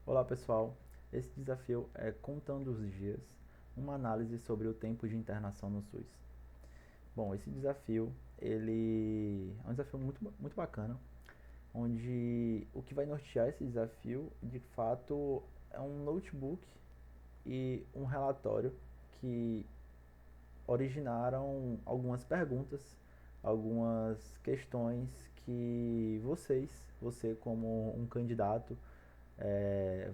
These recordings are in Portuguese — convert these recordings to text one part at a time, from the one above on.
Olá pessoal, esse desafio é Contando os Dias, uma análise sobre o tempo de internação no SUS. Bom, esse desafio ele é um desafio muito bacana, onde o que vai nortear esse desafio de fato é um notebook e um relatório que originaram algumas perguntas, algumas questões que você como um candidato,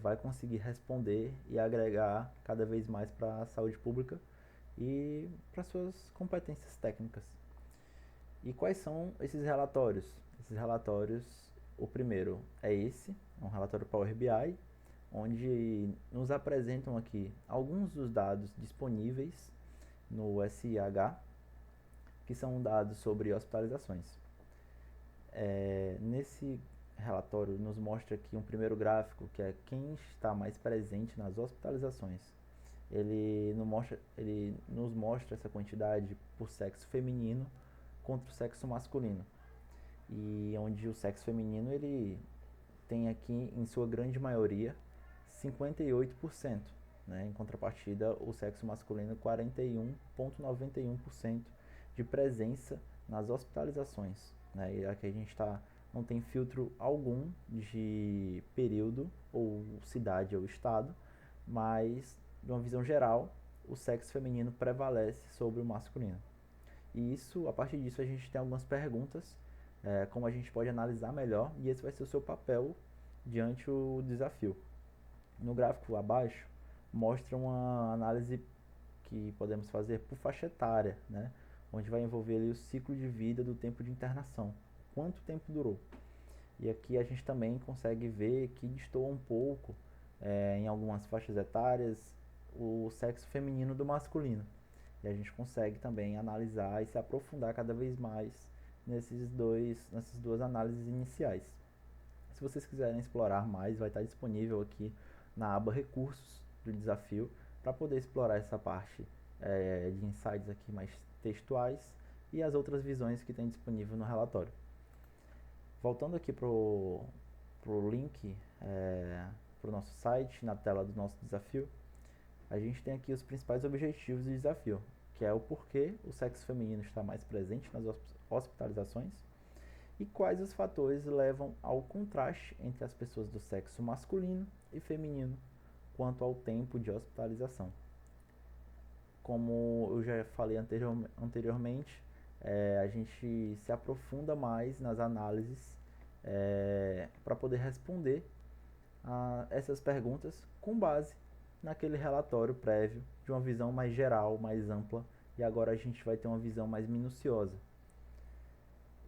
vai conseguir responder e agregar cada vez mais para a saúde pública e para suas competências técnicas. E quais são esses relatórios? Esses relatórios, o primeiro é um relatório Power BI, onde nos apresentam aqui alguns dos dados disponíveis no SIH, que são dados sobre hospitalizações. Nesse relatório nos mostra aqui um primeiro gráfico, que é quem está mais presente nas hospitalizações. Ele nos mostra essa quantidade por sexo feminino contra o sexo masculino. E onde o sexo feminino ele tem aqui, em sua grande maioria, 58%. Né? Em contrapartida, o sexo masculino 41,91% de presença nas hospitalizações. Né? E aqui a gente não tem filtro algum de período, ou cidade ou estado, mas, de uma visão geral, o sexo feminino prevalece sobre o masculino. E isso, a partir disso, a gente tem algumas perguntas, como a gente pode analisar melhor, e esse vai ser o seu papel diante do desafio. No gráfico abaixo, mostra uma análise que podemos fazer por faixa etária, né? Onde vai envolver ali o ciclo de vida do tempo de internação, quanto tempo durou. E aqui a gente também consegue ver que destoa um pouco, em algumas faixas etárias, o sexo feminino do masculino. E a gente consegue também analisar e se aprofundar cada vez mais nessas duas análises iniciais. Se vocês quiserem explorar mais, vai estar disponível aqui na aba Recursos do desafio para poder explorar essa parte, de insights aqui mais textuais e as outras visões que tem disponível no relatório. Voltando aqui para o link, para o nosso site, na tela do nosso desafio, a gente tem aqui os principais objetivos do desafio, que é o porquê o sexo feminino está mais presente nas hospitalizações e quais os fatores levam ao contraste entre as pessoas do sexo masculino e feminino quanto ao tempo de hospitalização. Como eu já falei anteriormente, a gente se aprofunda mais nas análises, para poder responder a essas perguntas com base naquele relatório prévio de uma visão mais geral, mais ampla, e agora a gente vai ter uma visão mais minuciosa.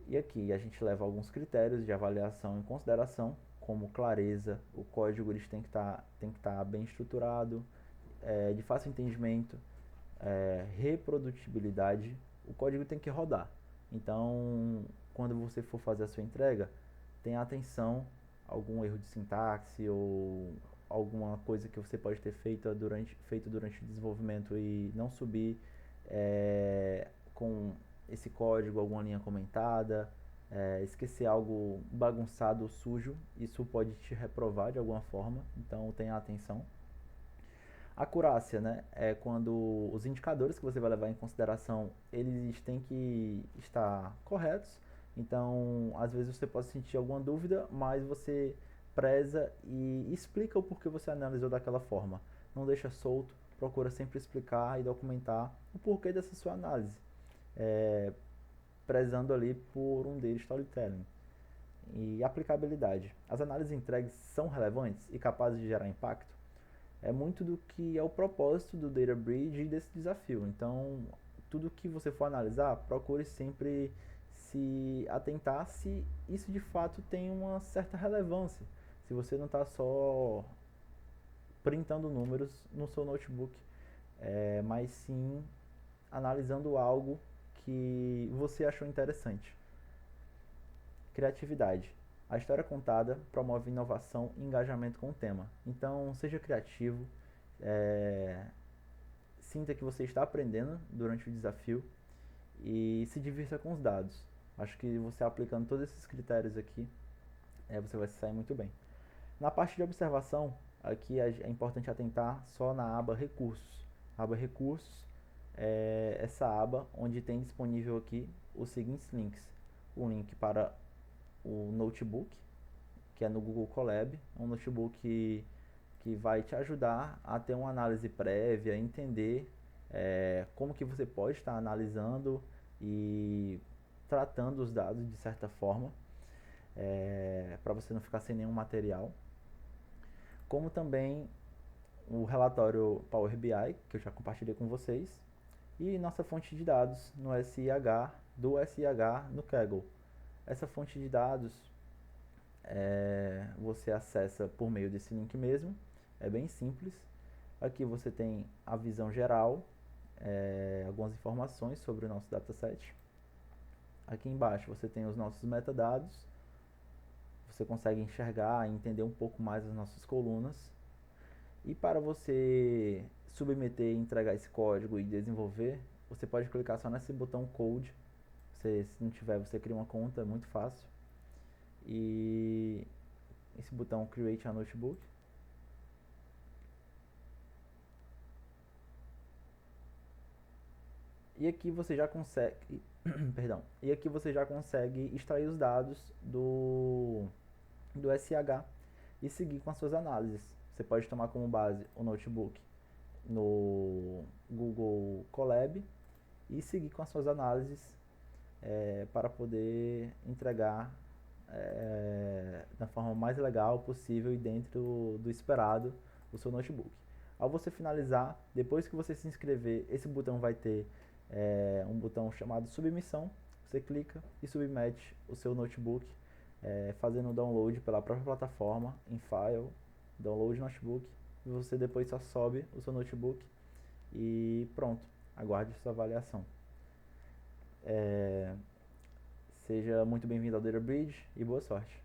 E aqui a gente leva alguns critérios de avaliação em consideração, como clareza, o código eles tem que tá bem estruturado, de fácil entendimento, reprodutibilidade, o código tem que rodar. Então, quando você for fazer a sua entrega, tenha atenção a algum erro de sintaxe ou alguma coisa que você pode ter feito durante o desenvolvimento e não subir, com esse código, alguma linha comentada, esquecer algo bagunçado ou sujo, isso pode te reprovar de alguma forma, então tenha atenção. Acurácia, né, é quando os indicadores que você vai levar em consideração, eles têm que estar corretos. Então, às vezes você pode sentir alguma dúvida, mas você preza e explica o porquê você analisou daquela forma. Não deixa solto, procura sempre explicar e documentar o porquê dessa sua análise, é, prezando ali por um deles storytelling. E aplicabilidade. As análises entregues são relevantes e capazes de gerar impacto? É muito do que é o propósito do Data Bridge e desse desafio. Então, tudo que você for analisar, procure sempre se atentar se isso de fato tem uma certa relevância. Se você não está só printando números no seu notebook, mas sim analisando algo que você achou interessante. Criatividade. A história contada promove inovação e engajamento com o tema. Então, seja criativo, é, sinta que você está aprendendo durante o desafio e se divirta com os dados. Acho que você aplicando todos esses critérios aqui, você vai se sair muito bem. Na parte de observação, aqui é importante atentar só na aba Recursos. A aba Recursos é essa aba onde tem disponível aqui os seguintes links. Um link para o notebook, que é no Google Colab, um notebook que vai te ajudar a ter uma análise prévia, entender como que você pode estar analisando e tratando os dados de certa forma, para você não ficar sem nenhum material. Como também o relatório Power BI, que eu já compartilhei com vocês, e nossa fonte de dados no SIH, do SIH no Kaggle. Essa fonte de dados você acessa por meio desse link mesmo, é bem simples. Aqui você tem a visão geral, algumas informações sobre o nosso dataset. Aqui embaixo você tem os nossos metadados, você consegue enxergar e entender um pouco mais as nossas colunas. E para você submeter e entregar esse código e desenvolver, você pode clicar só nesse botão Code. Se não tiver, você cria uma conta, é muito fácil. E esse botão Create a Notebook. E aqui você já consegue, perdão, e aqui você já consegue extrair os dados do SH e seguir com as suas análises. Você pode tomar como base o notebook no Google Colab e seguir com as suas análises para poder entregar da forma mais legal possível e dentro do esperado o seu notebook. Ao você finalizar, depois que você se inscrever, esse botão vai ter um botão chamado submissão. Você clica e submete o seu notebook, fazendo o download pela própria plataforma em file, download notebook, e você depois só sobe o seu notebook e pronto, aguarde sua avaliação. Seja muito bem-vindo ao Data Bridge e boa sorte!